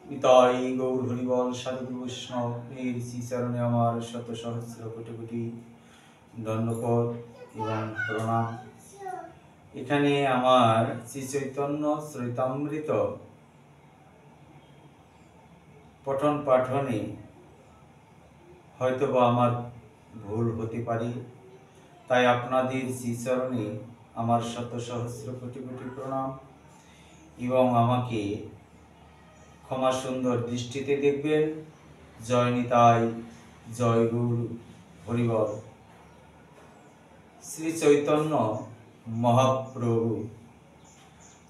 নিতাই গৌর হরিবল সাধু বৈষ্ণব এর শ্রী চরণে আমার শত সহস্র কোটি কোটি দণ্ডপদ এবং প্রণাম। এখানে আমার শ্রী চৈতন্য চরিতামৃত পঠন পাঠনে হয়তোবা আমার ভুল হতে পারে, তাই আপনাদের শ্রীচরণে আমার শত সহস্র কোটি কোটি প্রণাম এবং আমাকে ক্ষমা সুন্দর দৃষ্টিতে দেখবেন। জয় নিতাই, জয় গুরু হরিবল। শ্রী চৈতন্য মহাপ্রভু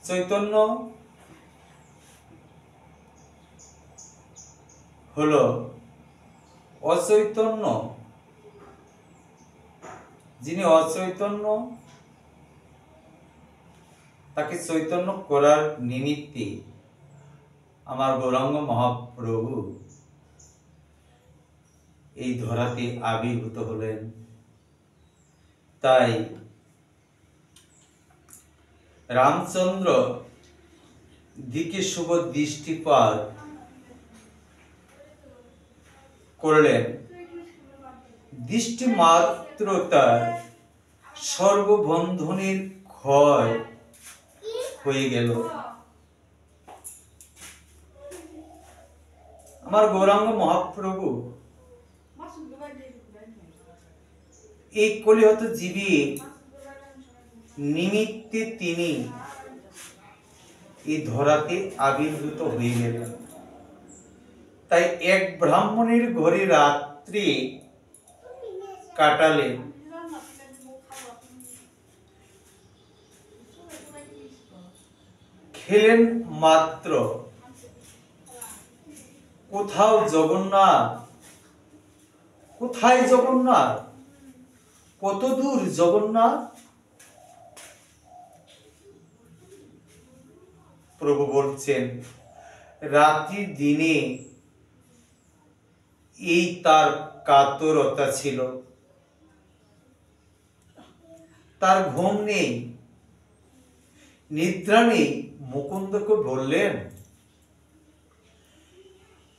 চৈতন্য হলো অচৈতন্য, যিনি অচৈতন্য তাকে চৈতন্য করার নিমিত্তে আমার গৌরাঙ্গ মহাপ্রভু এই ধরাতে আবির্ভূত হলেন। তাই রামচন্দ্র দিকে শুভ দৃষ্টিপাত করলেন, দৃষ্টি মাত্র তার সর্ববন্ধনের ক্ষয় হয়ে গেল। আমার গৌরাঙ্গ মহাপ্রভু এই কলিহত জীবী নিমিত্তে তিনি এই ধরাতে আবির্ভূত হয়ে গেলেন। তাই এক ব্রাহ্মণের ঘরে রাত্রি কাটালেন। খেলেন মাত্র, কোথাও জগন্নাথ, কোথায় জগন্নাথ, কত দূর জগন্নাথ। প্রভু বলছেন রাত্রি দিনে এই তার কাতরতা ছিল, তার ঘুম নেই, নিদ্রা নেই। মুকুন্দকে বললেন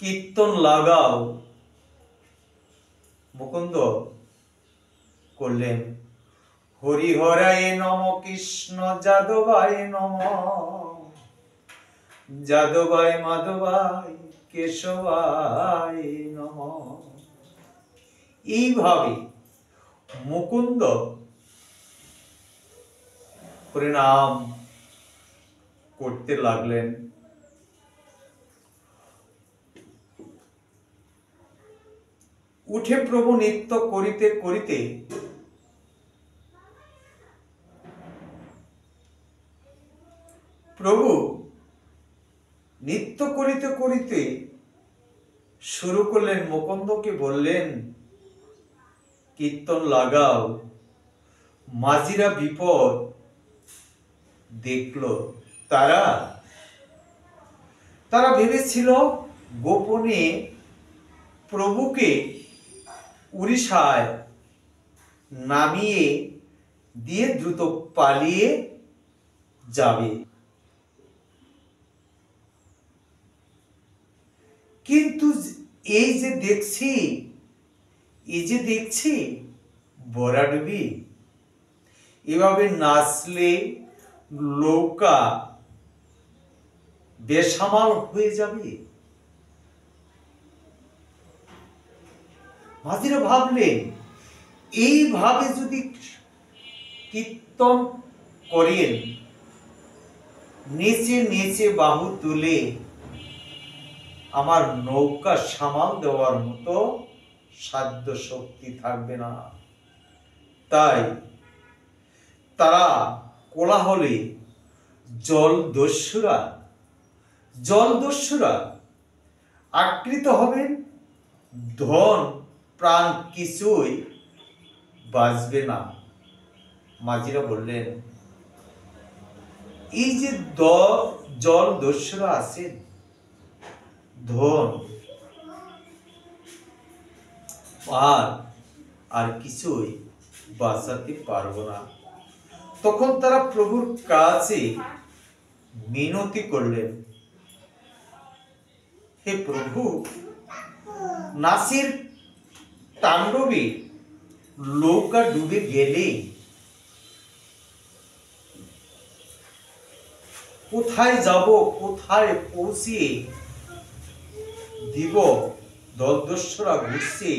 কীর্তন লাগাও। মুকুন্দ করলেন হরিহরায় নম, কৃষ্ণ যাদবায় নম, যাদবায় মাধবায় কেশবায় নম। এইভাবে মুকুন্দ হরিনাম করতে লাগলেন। উঠে প্রভু নৃত্য করিতে করিতে প্রভু নৃত্য করিতে করিতে শুরু করলেন। মুকুন্দকে বললেন কীর্তন লাগাও। মাঝিরা বিপদ দেখলো, তারা ভেবেছিল গোপনে প্রভুকে উড়িষ্যায় নামিয়ে দিয়ে দ্রুত পালিয়ে যাবে। কিন্তু এই যে দেখছি বরাডুবি, এভাবে নাচলে নৌকা বেসামাল হয়ে যাবে। মাঝিরা ভাবলেন এইভাবে যদি কীর্তন করেন, নেচে নেচে বাহু তুলে, আমার নৌকা সামাল দেওয়ার মতো সাধ্য শক্তি থাকবে না। তাই তারা কোলাহলে জলদস্যুরা আকৃত হবেন। ধন প্রাণ কিছুই বাঁচবে না। মাঝিরা বললেন এই যে জলদস্যুরা আছেন, ধন আর কিছুই বাঁচাতে পারবো না। তখন তারা প্রভুর কাছে মিনতি করলেন, হে প্রভু, নাসির তাণ্ডবে নৌকা ডুবে গেলে কোথায় যাব, কোথায় পৌঁছে দিব? দলদস্যুরা ঘুরছে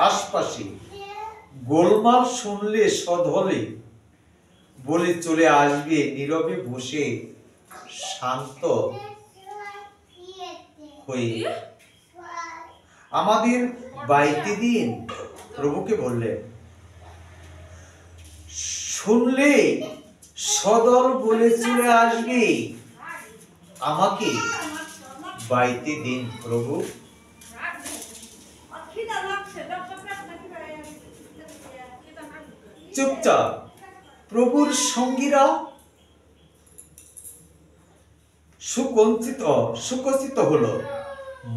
আশপাশে, গোলমাল শুনলে সধলে বলে চলে আসবে, নীরবে বসে শান্ত হয়ে আমাদের বাইতে দিন। প্রভুকে বললেন, শুনলে সদল বলে চলে আসবে, আমাকে বাইতে দিন প্রভু। চুপচাপ প্রভুর সঙ্গীরা সুকচিত হলো।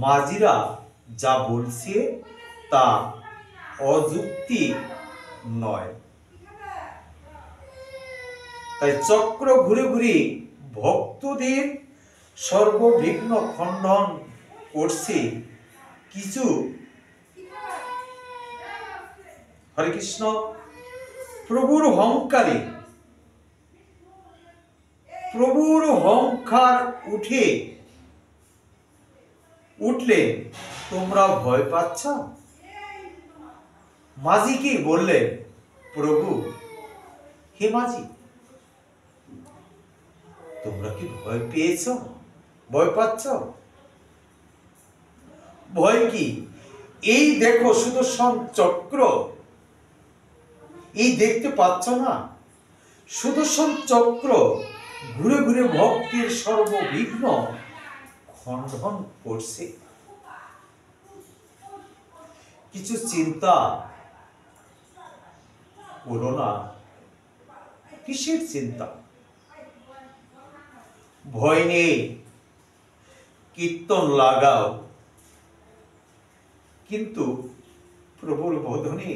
মাঝিরা যা বলছে তা অযুক্তি নয়। তাই চক্র ঘুরে ঘুরে ভক্তদের সর্ববিঘ্ন খণ্ডন করছে। কিছু হরে কৃষ্ণ প্রভুর অহংকার উঠলে তোমরা ভয় পাচ্ছ? মাঝিকে বললেন, প্রভু, হে মাঝি, তোমরা কি ভয় পেয়েছ, ভয় পাচ্ছ? ভয় কি? এই দেখো সুদর্শন চক্র, এই দেখতে পাচ্ছ না? সুদর্শন চক্র ঘুরে ঘুরে ভক্তির সর্ববিঘ্ন খণ্ডন করছে। কিছু চিন্তা করো না। কিসের চিন্তা? ভয় নেই, কীর্তন লাগাও। কিন্তু প্রভুর বোধনে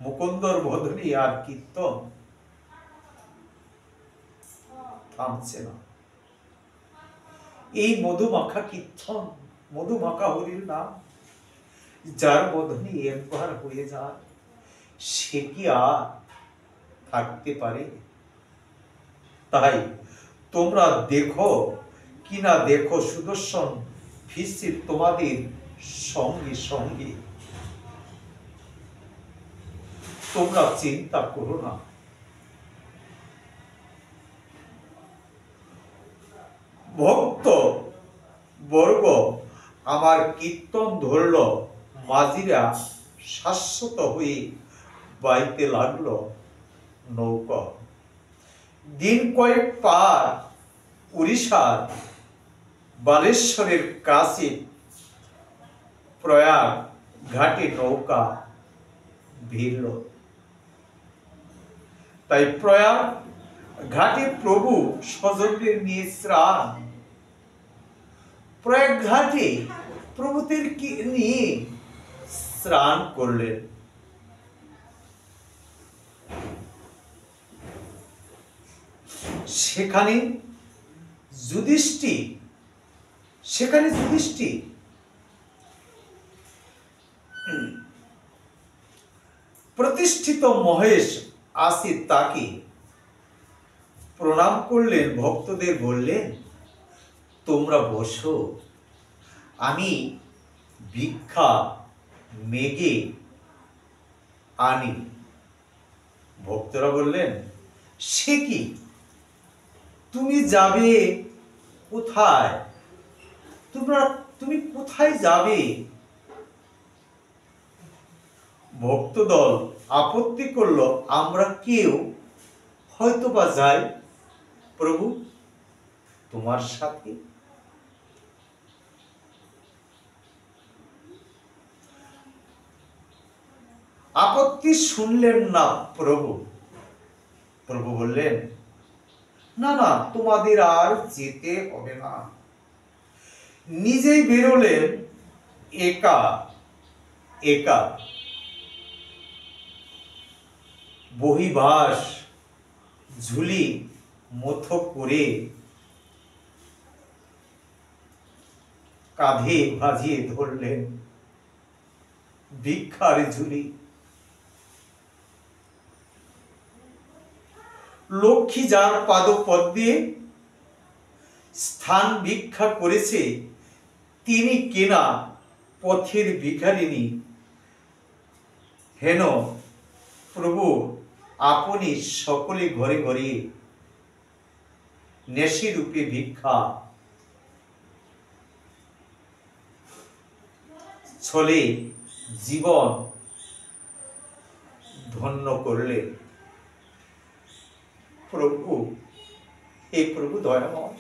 মুকুন্দর বোধনে আর কীর্তন থামছে না। এই মধুমাখা কীর্তন, মধুমাখা হরির নাম, যার বোধনে একবার হয়ে যায় সে কি আর থাকতে পারে? তাই তোমরা দেখো কিনা দেখো, সুদর্শন ফিরছে তোমাদের সঙ্গে সঙ্গে। তোমরা চিন্তা করো না। ভক্ত বর্গ আমার কীর্তন ধরল, মাঝিরা শাশ্বত হয়ে বাইতে লাগলো নৌকা। দিন কয়েক পার উড়িষ্যার বালেশ্বরের কাছে প্রয়াগ ঘাটে নৌকা ভিড়ল। তাই প্রয়াগ ঘাটে প্রভু স্বজনদের নিয়ে স্নান, প্রয়াগ ঘাটে প্রভুদের নিয়ে স্নান করলেন। সেখানে যুধিষ্ঠির প্রতিষ্ঠিত মহেশ আসি তাকে প্রণাম করলেন। ভক্তদের বললেন, তোমরা বসো, আমি ভিক্ষা মেঘে আনি। ভক্তরা বললেন, সে কি, তুমি যাবে কোথায়? তুমি কোথায় যাবে? ভক্তদল আপত্তি করলো, আমরা কেউ হয়তো বা যাই প্রভু তোমার সাথে। আপত্তি শুনলেন না প্রভু। প্রভু বললেন, না না, তোমাদের আর যেতে হবে না। নিজেই বেরোলেন একা বহিবাস ঝুলি মুঠো করে কাঁধে ভাজিয়ে ধরলেন ভিক্ষার ঝুলি। লক্ষ্মী যার পাদপদ্মে স্থান ভিক্ষা করেছে, তিনি কেনা পথের ভিখারিণী। হেন প্রভু, আপনি সকলে ঘরে ঘরে নেশি রূপে ভিক্ষা ছলে জীবন ধন্য করলেন। প্রভু, হে প্রভু দয়াময়,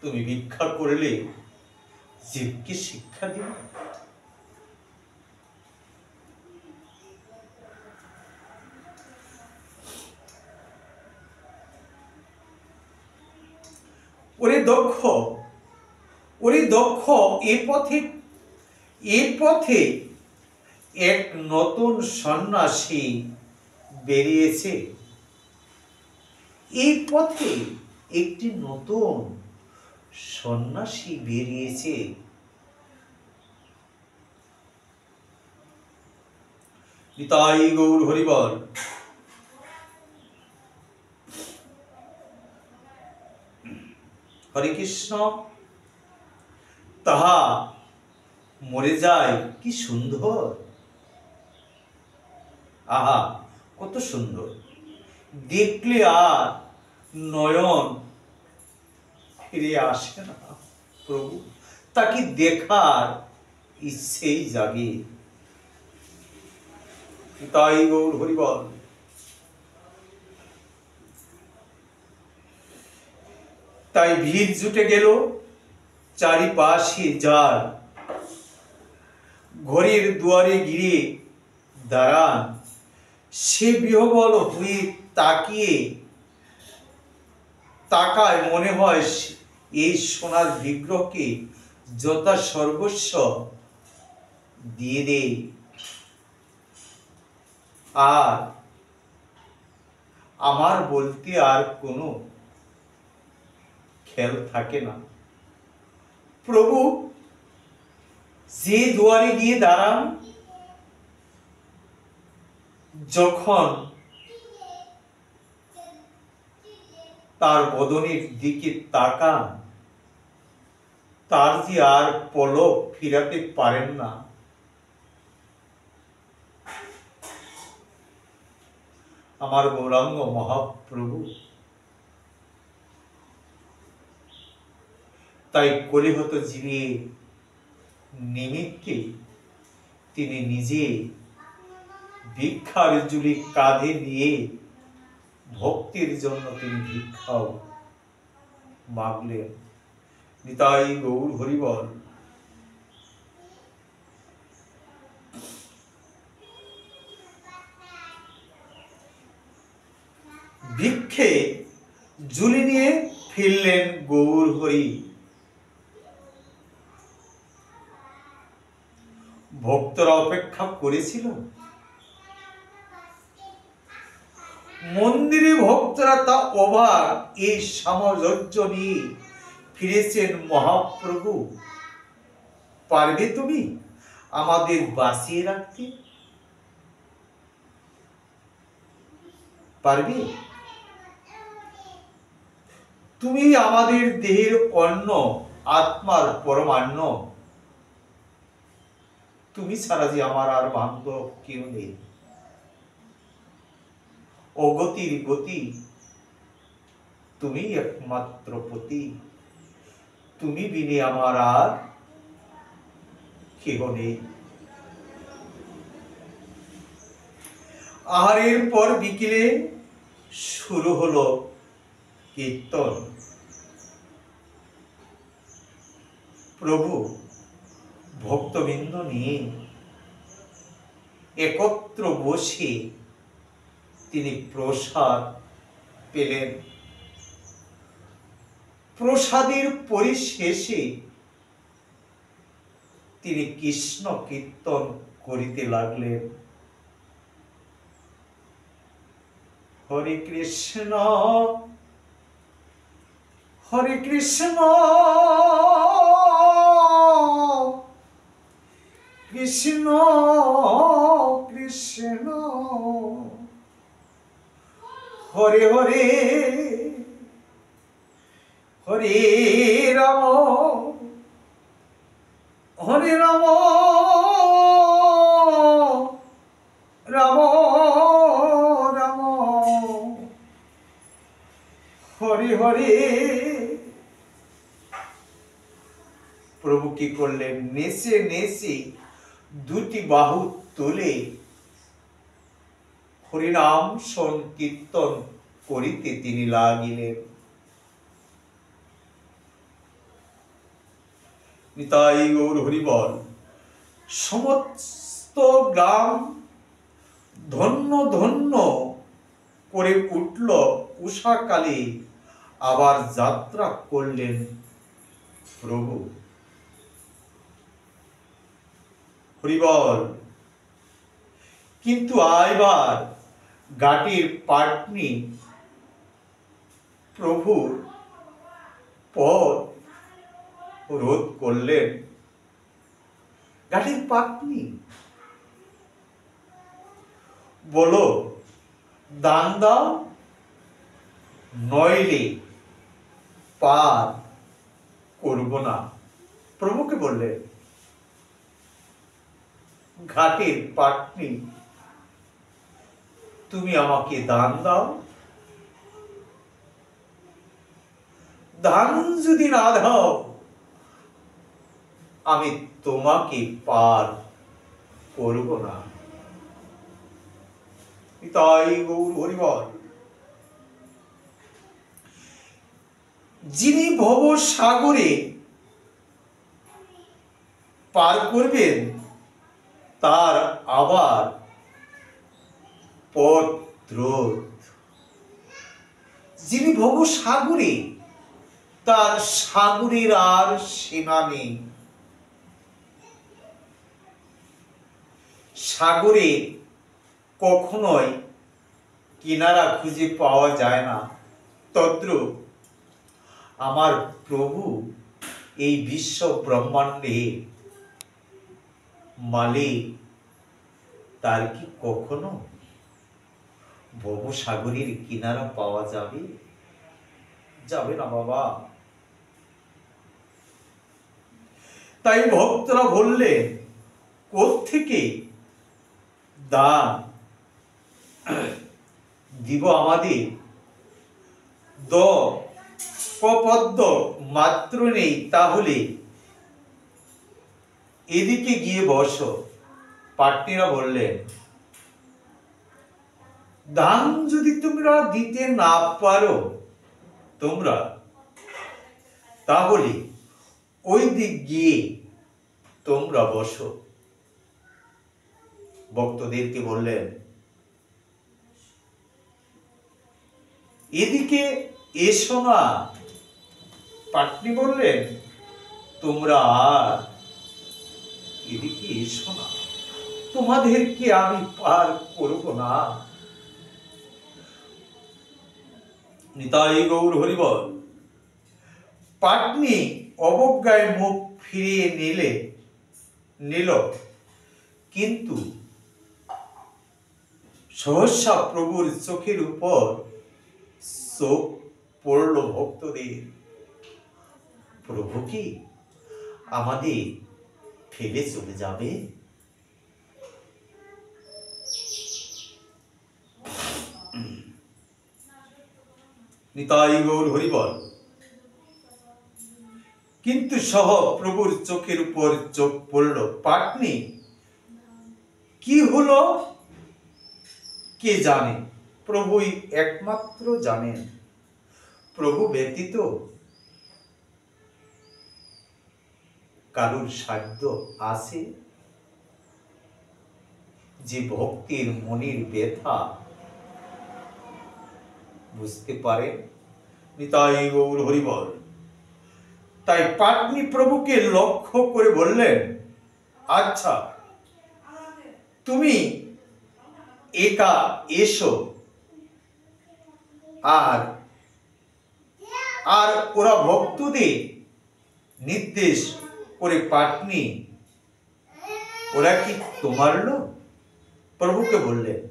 তুমি ভিক্ষা করলে জীবকে শিক্ষা দিও। ওরে দক্ষ, ওরে দক্ষ, এ পথে এক নতুন সন্ন্যাসী বেরিয়েছে। এই পথে একটি নতুন সন্ন্যাসী বেরিয়েছে। নিতাই গৌর হরিবল। হরে কৃষ্ণ। তাহা মরে যায় কি সুন্দর, আহা কত সুন্দর, দেখলে আর নয়ন ফিরে আসে না। প্রভু, তাকে দেখার ইচ্ছেই জাগে। তাই গৌর হরিবল। তাই ভিড় জুটে গেল চারিপাশে, যার ঘরের দুয়ারে গিরে দাঁড়ান। সে বিহবল হয়ে তাকায়, মনে হয় এই সোনার বিগ্রহকে যথা সর্বস্ব দিয়ে দে। আর আমার বলতে আর কোনো খেয়াল থাকে না। প্রভু যে দুয়ারে গিয়ে দাঁড়ান, যখন তার বদনের দিকে তাকান, তার যে আর পলক ফিরাতে পারেন না। আমার গৌরাঙ্গ মহাপ্রভু, তাই কলিহত জীবের নিমিত্তে তিনি নিজে ভিক্ষার ঝুলি কাঁধে নিয়ে ভক্তির জন্য তিনি ভিক্ষাও মাগলেন। নিতাই গৌর হরিবল। ভিক্ষে ঝুলি নিয়ে ফিরলেন গৌর হরি। ভক্তরা অপেক্ষা করেছিল। মন্দিরে ভক্তরা তা অবাক, এই সামঞ্জস্য নিয়ে ফিরেছেন মহাপ্রভু। পারবে তুমি আমাদের বাঁচিয়ে রাখতে? পারবে? তুমি আমাদের দেহের অন্ন, আত্মার পরমান্ন। তুমি ছাড়া যে আমার আর বান্ধব কেউ নেই। অগতির গতি, তুমি একমাত্র পতি। তুমি বিনে আমার আর কেহ নেই। আহারের পর বিকেলে শুরু হলো কীর্তন। প্রভু ভক্তবৃন্দ নিয়ে একত্র বসে তিনি প্রসাদ পেলেন। প্রসাদের পরিশেষে তিনি কৃষ্ণ কীর্তন করিতে লাগলেন। হরে কৃষ্ণ হরে কৃষ্ণ কৃষ্ণ কৃষ্ণ হরে হরে হরে রাম হরে রাম রাম রাম হরে হরে। প্রভু কি করলেন? নেচে নেচে দুটি বাহু তুলে হরিনাম সংকীর্তন করিতে তিনি লাগিলেন। নিতাই গৌর হরিবল। সমস্ত গ্রাম ধন্য ধন্য করে উঠল। উষাকালে আবার যাত্রা করলেন প্রভু। হরিবল। কিন্তু আইবার গাটির পাটনি প্রভুর পথ রোধ করলেন। গাটির পাটনি বলো দান দাও, নইলে পার করব না। প্রভুকে বললেন ঘাটের পাটনি তুমি আমাকে দান দাও, দান যদি না দাও আমি তোমাকে পার করব না। তাই গৌর হরিবল। যিনি ভব সাগরে পার করবেন তার আবার পথ রোধ। যিনি ভব সাগরে তার সাগরের আর সীমা নেই। সাগরে কখনোই কিনারা খুঁজে পাওয়া যায় না। তদ্রূপ আমার প্রভু এই বিশ্ব ব্রহ্মাণ্ডে মালিক, তার কি কখনো ভবসাগরের কিনারা পাওয়া যাবে? যাবে না বাবা। তাই ভক্তরা বললেন কোত্থেকে দান দিব আমাদের? পদ্ম মাত্র নেই, তাহলে এদিকে গিয়ে বসো। পাটনিরা বললেন দান যদি তোমরা দিতে না পারো তোমরা, তাহলে ওই দিক গিয়ে তোমরা বসো। ভক্তদেরকে বললেন এদিকে এসো না। পাটনি বললেন তোমরা আর এদিকে এসো না, তোমাদেরকে আমি পার করব না। নিতাই গৌর হরিবল। পাটনি অবজ্ঞায় মুখ ফিরিয়ে নিল, কিন্তু সহসা প্রভুর চোখের উপর চোখ পড়ল ভক্তদের। প্রভু কি আমাদের ফেলে চলে যাবে? নিতাই গৌর হরিবল। কিন্তু সহ প্রভুর চোখের উপর চোখ পড়ল। পাটনি কি হলো কে জানে? প্রভুই একমাত্র জানেন। প্রভু ব্যতীত কারুর সাধ্য আছে যে ভক্তির মনির ব্যথা বুঝতে পারে? নিতাই গৌর হরিবল। তাই পাটনি প্রভুকে লক্ষ্য করে বললেন আচ্ছা তুমি একা এসো, আর আর ওরা ভক্তদের নির্দেশ করে পাটনি, ওরা কি তোমার লোক? প্রভুকে বললেন,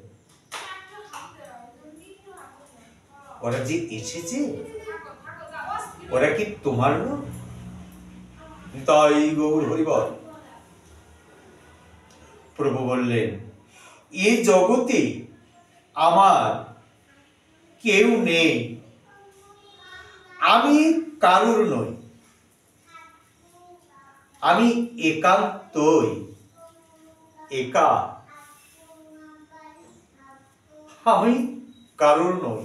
ওরা যে এসেছে ওরা কি তোমার লোক? তাই গৌর হরিবল। প্রভু বললেন, এই জগতে আমার কেউ নেই, আমি কারুর নই, আমি একান্তই একা, আমি কারুর নই।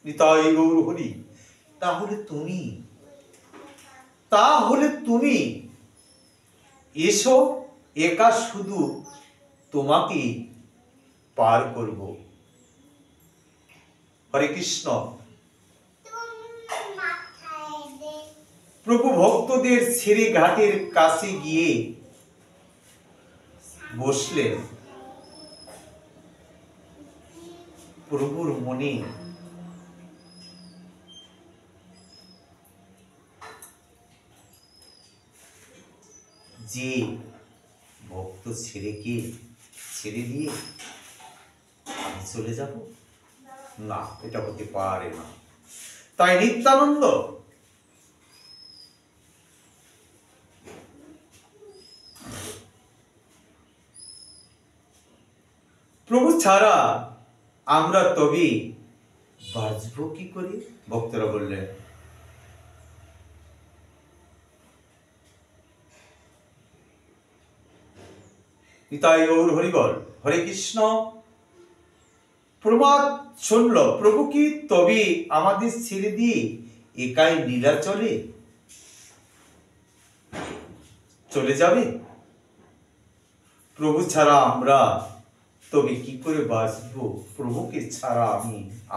নিতাই গৌর হরি। তাহলে তুমি এসো, একা শুধু তোমাকে পার করব। হরে কৃষ্ণ। প্রভু ভক্তদের ছেড়ে ঘাটের কাছে গিয়ে বসলেন। প্রভুর মনে যে ভক্ত ছেড়ে দিয়ে আমি চলে যাব, না, এটা হতে পারে না। তাই নিত্যানন্দ প্রভু ছাড়া আমরা তবে বাঁচবো কি করে? ভক্তরা বললেন। নিতাই গৌর হরিবল। হরে কৃষ্ণ। প্রমাদ শুনল, প্রভু কি তবে আমাদের ছেড়ে দিয়ে একাই নীলাচলে চলে যাবে? প্রভু ছাড়া আমরা তবে কি করে বাঁচবো? প্রভুকে ছাড়া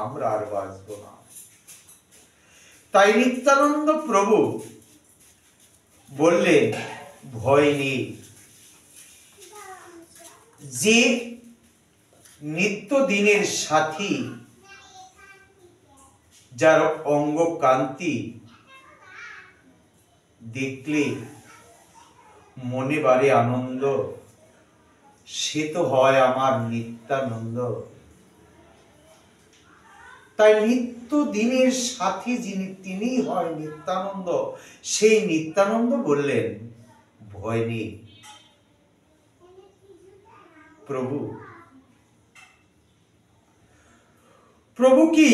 আমরা আর বাঁচবো না। তাই নিত্যানন্দ প্রভু বললেন, ভয় নেই, যে নিত্যদিনের সাথী, যার অঙ্গ কান্তি দেখলে মনে বাড়ে আনন্দ, সে তো হয় আমার নিত্যানন্দ। তাই নিত্যদিনের সাথী যিনি, তিনি হয় নিত্যানন্দ। সেই নিত্যানন্দ বললেন, ভয় নেই প্রভু কি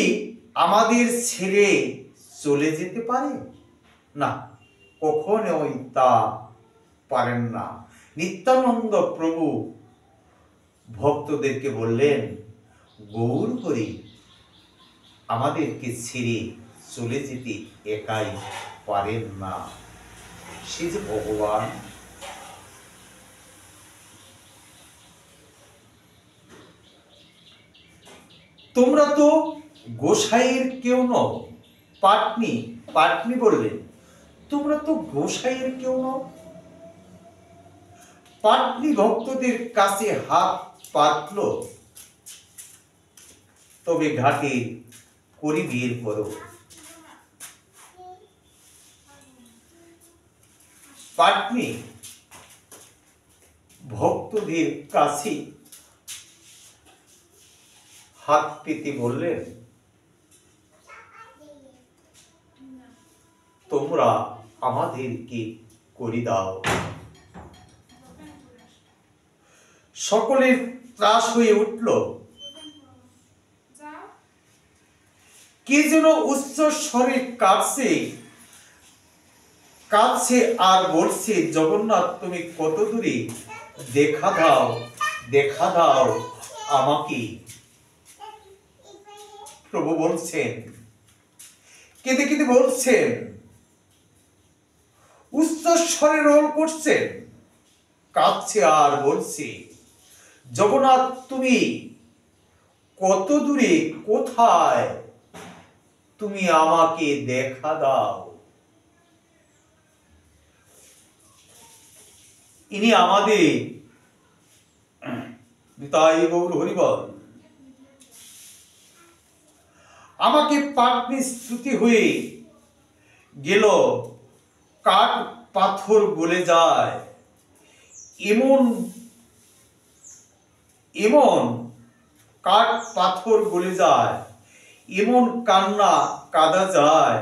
আমাদের ছেড়ে চলে যেতে পারে? না, কখনোই তা পারেন না। নিত্যানন্দ প্রভু ভক্তদেরকে বললেন, গৌর হরি আমাদেরকে ছেড়ে চলে যেতে একাই পারেন না, সে যে ভগবান। তোমরা তো গোসাইয়ের কেউ নও। পাটনি বললেন, তোমরা তো গোসাইয়ের কেউ নও। পাটনি ভক্তদের কাছে হাত পাতল, তবে ঘাটে করি বিয়ের করো। পাটনি ভক্তদের কাছে হাত পেতে বললেন, তোমরা আমাদেরকে করি দাও। সকলের ত্রাস হয়ে উঠল। কে যেন উচ্চ স্বরে কাঁদছে আর বলছে, জগন্নাথ তুমি কত দূরে, দেখা দাও আমাকে। প্রভু বলছেন, কেঁদে কেঁদে বলছেন, উচ্চ স্বরে রোল করছেন, কাঁদছে আর বলছে, জগন্নাথ তুমি কত দূরে, কোথায়, তুমি আমাকে দেখা দাও। ইনি আমাদের নিতাই গৌর হরিবল। আমাকে পাটনি স্তুতি হয়ে গেল, কাঠ পাথর গলে যায়, এমন এমন কাঠ পাথর গলে যায়, এমন কান্না কাঁদা যায়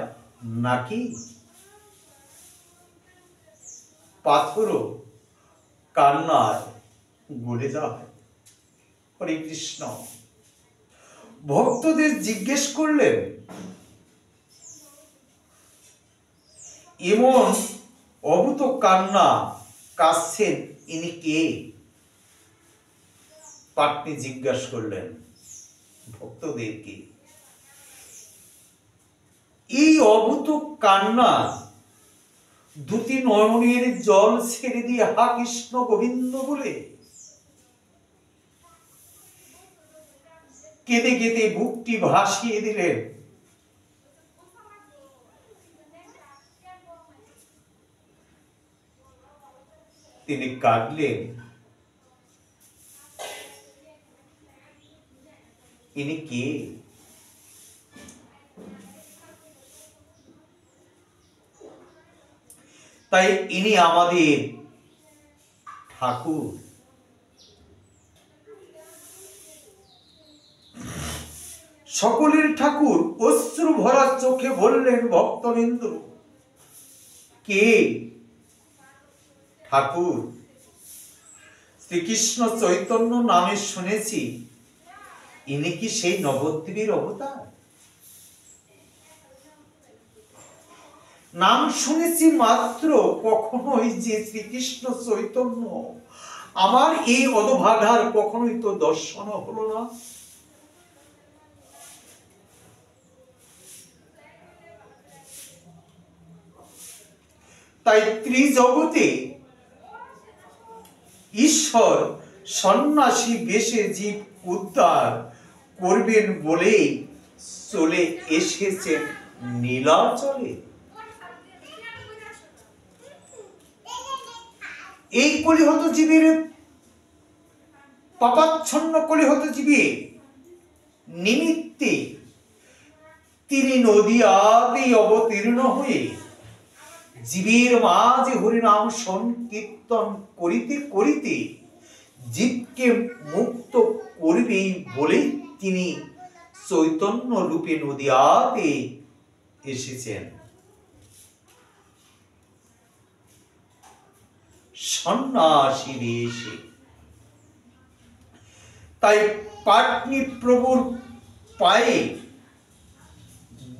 নাকি? পাথরও কান্নায় গলে যায়। হরে কৃষ্ণ। ভক্তদের জিজ্ঞেস করলেন, এমন অভূত কান্না কাঁদছেন ইনি কে? পাটনি জিজ্ঞাসা করলেন ভক্তদেরকে, এই অভূত কান্না দুটি নয়নের জল ছেড়ে দিয়ে হা কৃষ্ণ গোবিন্দ বলে কেঁদে কেঁদে বুকটি ভাসিয়ে দিলেন। তিনি কাঁদলেন, ইনি কে? তাই ইনি আমাদের ঠাকুর। সকলের ঠাকুর অশ্রু ভরা চোখে বললেন ভক্তবৃন্দ, কে? ঠাকুর শ্রীকৃষ্ণ চৈতন্য নামে শুনেছি, ইনি কি সেই নবদ্বীপের অবতার? নাম শুনেছি মাত্র, কখনোই যে শ্রীকৃষ্ণ চৈতন্য আমার এই অধভাগার কখনোই তো দর্শন হলো না। তাই ত্রিজগতে ঈশ্বর সন্ন্যাসী বেশে জীব উদ্ধার করবেন বলে চলে এসেছেন নীলাচলে। এই কলিহত জীবের পাপাচ্ছন্ন কলিহত জীবে নিমিত্তে তিনি নদীয়াতে অবতীর্ণ হয়ে জীবের মাঝে হরিনাম সংকীর্তন করিতে করিতে জীবকে মুক্ত করবে বলে তিনি চৈতন্য রূপে নদীয়াতে এসেছেন। সন্ন্যাসী বেশে। তাই পাটনি প্রভুর পায়ে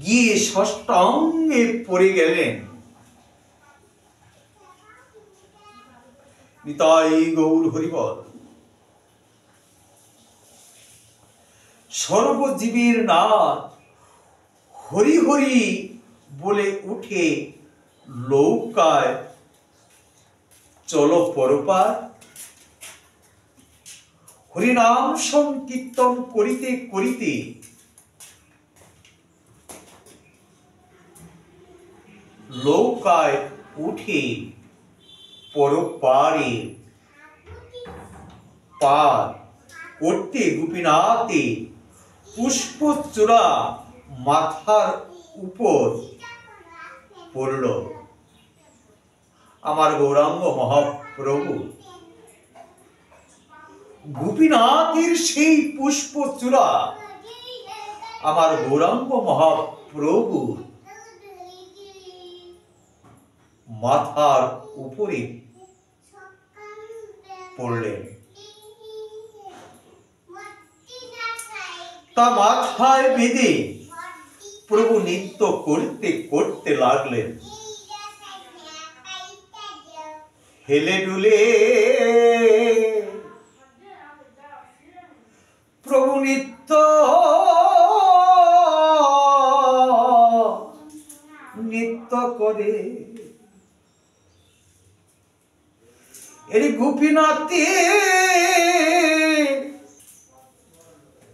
গিয়ে ষষ্ঠাঙ্গে পড়ে গেলেন। নিতাই গৌর হরিবল। সর্বজীবের নাথ হরি হরি বলে উঠে নৌকায় চলো পরপার। হরিনাম সংকীর্তন করিতে করিতে নৌকায় উঠে পরপারে পার করতে গোপীনাথে পুষ্পচূড়া মাথার উপর পড়ল। আমার গৌরাঙ্গ মহাপ্রভু গোপীনাথের সেই পুষ্পচূড়া আমার গৌরাঙ্গ মহাপ্রভু মাথার উপরে পড়লেন। তা মাথায় বেঁধে প্রভু নৃত্য করতে করতে লাগলেন। হেলে দুলে প্রভু নৃত্য নৃত্য করে। এর গোপীনাথে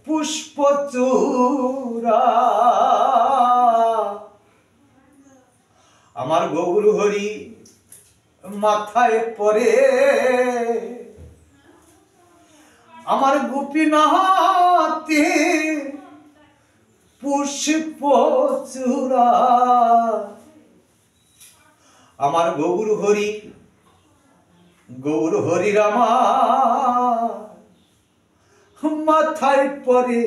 পুষ্পচূড়া আমার গৌর হরি মাথায় পরে। আমার গোপীনাথে পুষ্প চূড়া আমার গৌর হরির আমার মাথায় পরে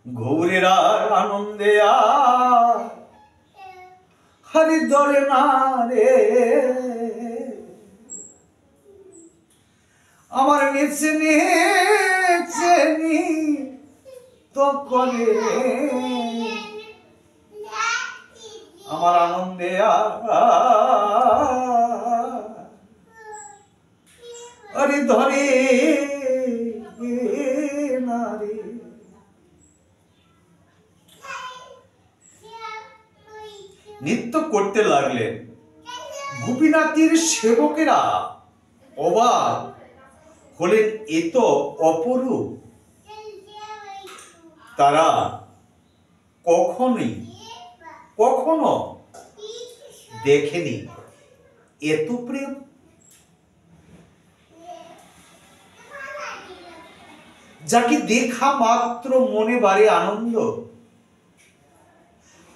গৌরের আর আনন্দে আর হরি ধরে না রে আমার নিচে তো করে আমার আনন্দে আরে ধরে না রে। নৃত্য করতে লাগলেন। গোপীনাথের সেবকেরা অবাক হলেন, এ তো অপরূপ। তারা কখনো দেখেনি এত প্রেম। যাকে দেখা মাত্র মনে বাড়ে আনন্দ,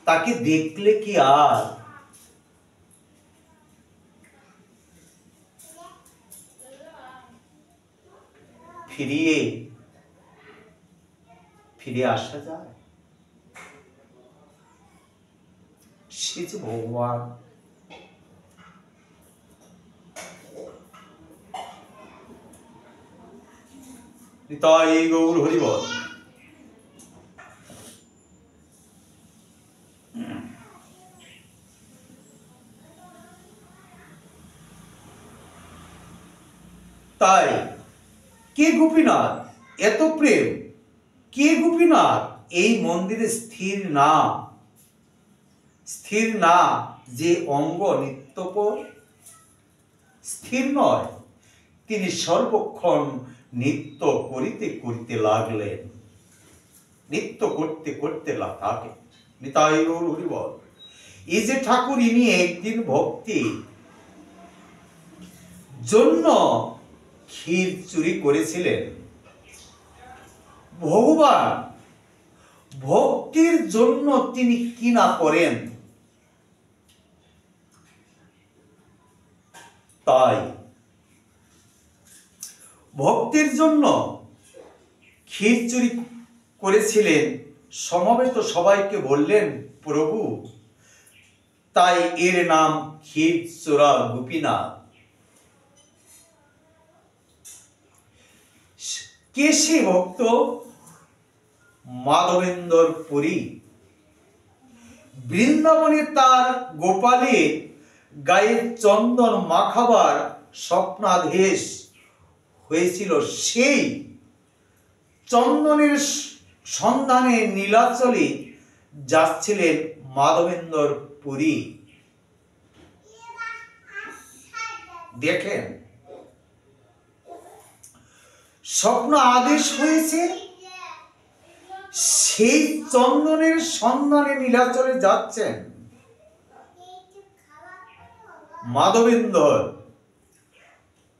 তাকে দেখলে কি আর ফিরে আসা যায়? সে যে ভগবান। তাই গৌর হরিবল। তাই কে গোপীনাথ? এত প্রেম কে গোপীনাথ? এই মন্দিরে স্থির না যে অঙ্গ নিত্যপর স্থির নয়, তিনি সর্বক্ষণ নৃত্য করিতে লাগলেন। নৃত্য করতে থাকে। নিতাই গৌর হরিবল। এই যে ঠাকুর, ইনি একদিন ভক্তি জন্য ক্ষীর চুরি করেছিলেন। ভগবান ভক্তির জন্য তিনি কি না করেন। তাই ভক্তির জন্য ক্ষীর চুরি করেছিলেন। সমবেত সবাইকে বললেন, প্রভু, তাই এর নাম ক্ষীর চোরা গোপীনাথ। কে সে ভক্ত? মাধবেন্দর পুরী। বৃন্দাবনে তার গোপালের গায়ে চন্দন মাখাবার স্বপ্নাদেশ হয়েছিল। সেই চন্দনের সন্ধানে নীলাচলে যাচ্ছিলেন মাধবেন্দর পুরী। দেখেন, স্বপ্ন আদেশ হয়েছে, সেই চন্দনের সন্ধানে নীলাচলে যাচ্ছেন মাধবেন্দর।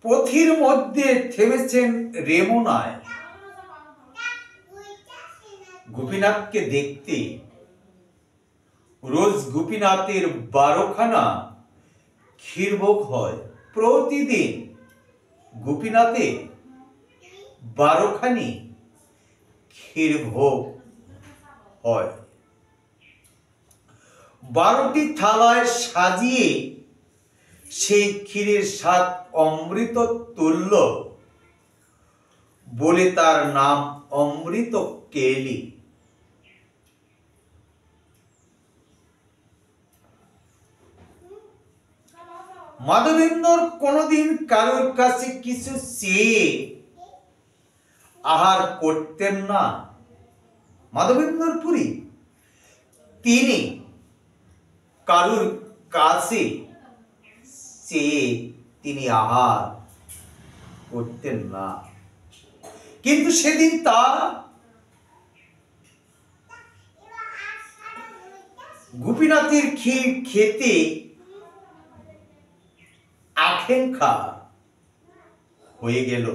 পথির মধ্যে থেমেছেন রেমুনায় গোপীনাথকে দেখতে। রোজ গোপীনাথের 12খানা ক্ষীরভোগ হয়। প্রতিদিন গোপীনাথের 12খানি ক্ষীরভোগ হয়। 12টি থালায় সাজিয়ে সেই ক্ষীরের স্বাদ অমৃত তুল্য বলে তার নাম অমৃত কেলি। মাধবেন্দর কোনদিন কারোর কাছে কিছু চেয়ে আহার করতেন না। মাধবেন্দর পুরী তিনি কারোর কাছে চেয়ে তিনি আহার করতেন না। কিন্তু সেদিন তার গোপীনাথের ক্ষীর খেতে আকাঙ্ক্ষা হয়ে গেল।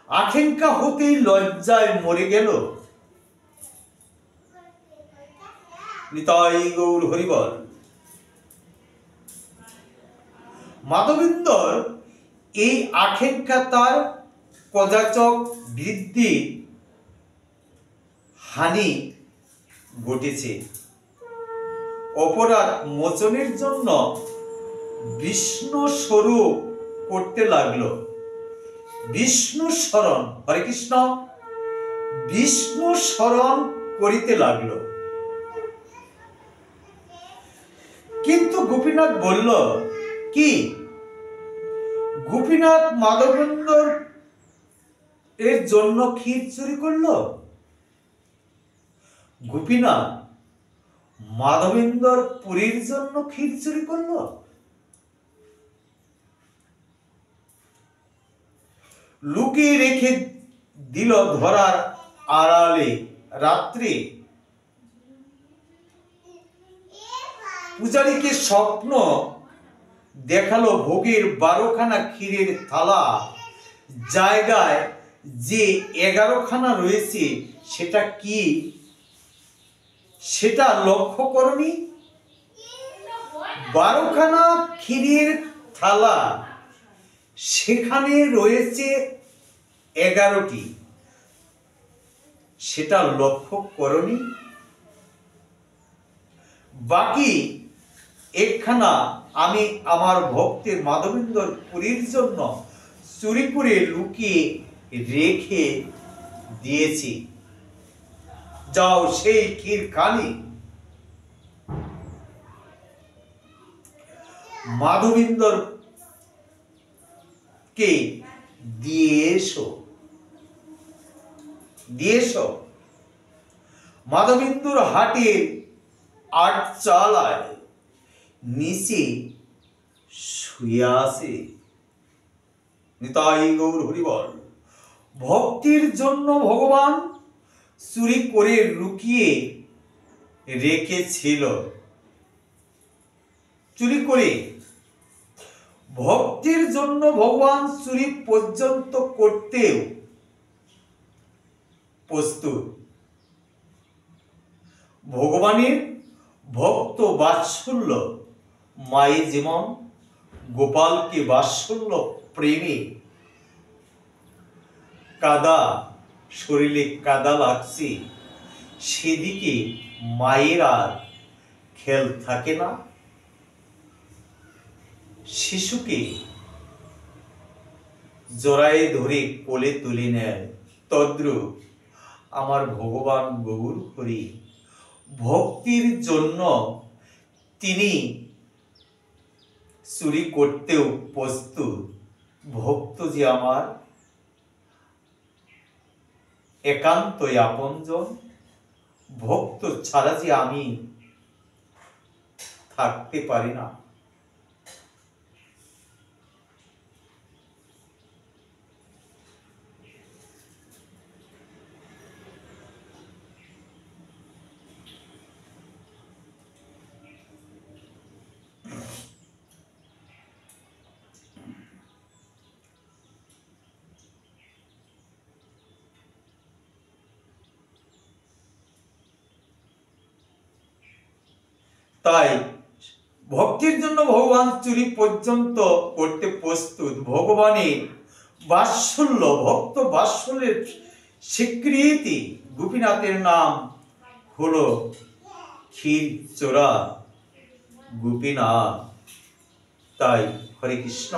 আকাঙ্ক্ষা হতেই লজ্জায় মরে গেল। নিতাই গৌর হরিবল। মাধবেন্দর এই আকাঙ্ক্ষা তার কদাচক বৃদ্ধি হানি ঘটেছে। অপরাধ মোচনের জন্য বিষ্ণু স্বরূপ করতে লাগলো। বিষ্ণু স্মরণ, হরে কৃষ্ণ, বিষ্ণু স্মরণ করিতে লাগলো। কিন্তু গোপীনাথ বলল কি? গোপীনাথ মাধবেন্দর এর জন্য ক্ষীর চুরি করলো? গোপীনাথ মাধবেন্দর পুরীর জন্য ক্ষীর চুরি করলো? লুকিয়ে রেখে দিল ধরার আড়ালে রাত্রে। পূজারীকে স্বপ্ন দেখালো ভোগের 12খানা ক্ষীরের থালা জায়গায় যে 11খানা রয়েছে সেটা কি? সেটা লক্ষ্য করনি? 12খানা ক্ষীরের থালা, সেখানে রয়েছে 11টি, সেটা লক্ষ্য করনি? বাকি একখানা আমি আমার ভক্তের মাধবেন্দর পুরীর জন্য চুরি করে লুকিয়ে রেখে দিয়েছি। যাও সেই ক্ষীর খালি মাধবেন্দর কে দিয়ে এসো, দিয়ে এসো। মাধবেন্দুর হাটের আটচালায় নিচে শুয়ে আছে। নিতাই গৌর হরিবল। ভক্তির জন্য ভগবান চুরি করে লুকিয়ে রেখেছিল। চুরি করে ভক্তির জন্য ভগবান চুরি পর্যন্ত করতেও প্রস্তুত। ভগবানের ভক্ত বাৎসল্য মায়ে যেমন গোপালকে বাৎসল্য প্রেমে কাদা, শরীরে কাদা লাগছে, সেদিকে মায়ের আর খেয়াল থাকে না। শিশুকে জড়ায়ে ধরে কোলে তুলে নেয়, তদ্রূপ আমার ভগবান গৌর হরি ভক্তির জন্য তিনি চুরি করতেও প্রস্তুত। ভক্ত যে আমার একান্তই আপনজন, ভক্ত ছাড়া যে আমি থাকতে পারি না। তাই ভক্তির জন্য ভগবান চুরি পর্যন্ত করতে প্রস্তুত। ভগবানের বাৎসল্য, ভক্ত বাৎসল্যের স্বীকৃতি। গোপীনাথের নাম হলো ক্ষীর চোরা গোপীনাথ। তাই হরে কৃষ্ণ।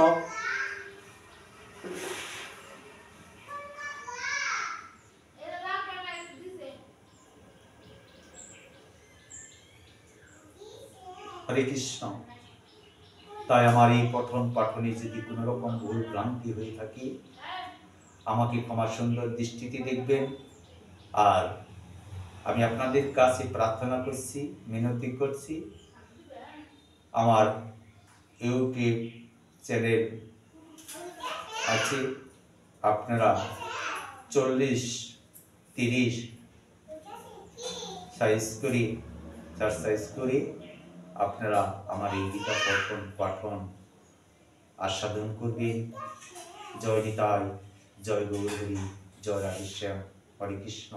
হরে কৃষ্ণ। তাই আমার এই পঠন পাঠনে যদি কোনো রকম ভুল ভ্রান্তি হয়ে থাকে আমাকে ক্ষমা সুন্দর দৃষ্টিতে দেখবেন। আর আমি আপনাদের কাছে প্রার্থনা করছি, মিনতি করছি, আমার ইউটিউব চ্যানেল আছে, আপনারা 40-30 সাইজ করে, 4 সাইজ করে আপনারা আমার এই গীতা পঠন পাঠন আস্বাদন করবেন। জয় নিতাই জয় গৌরহরি, জয় রাধেশ্যাম, হরে কৃষ্ণ।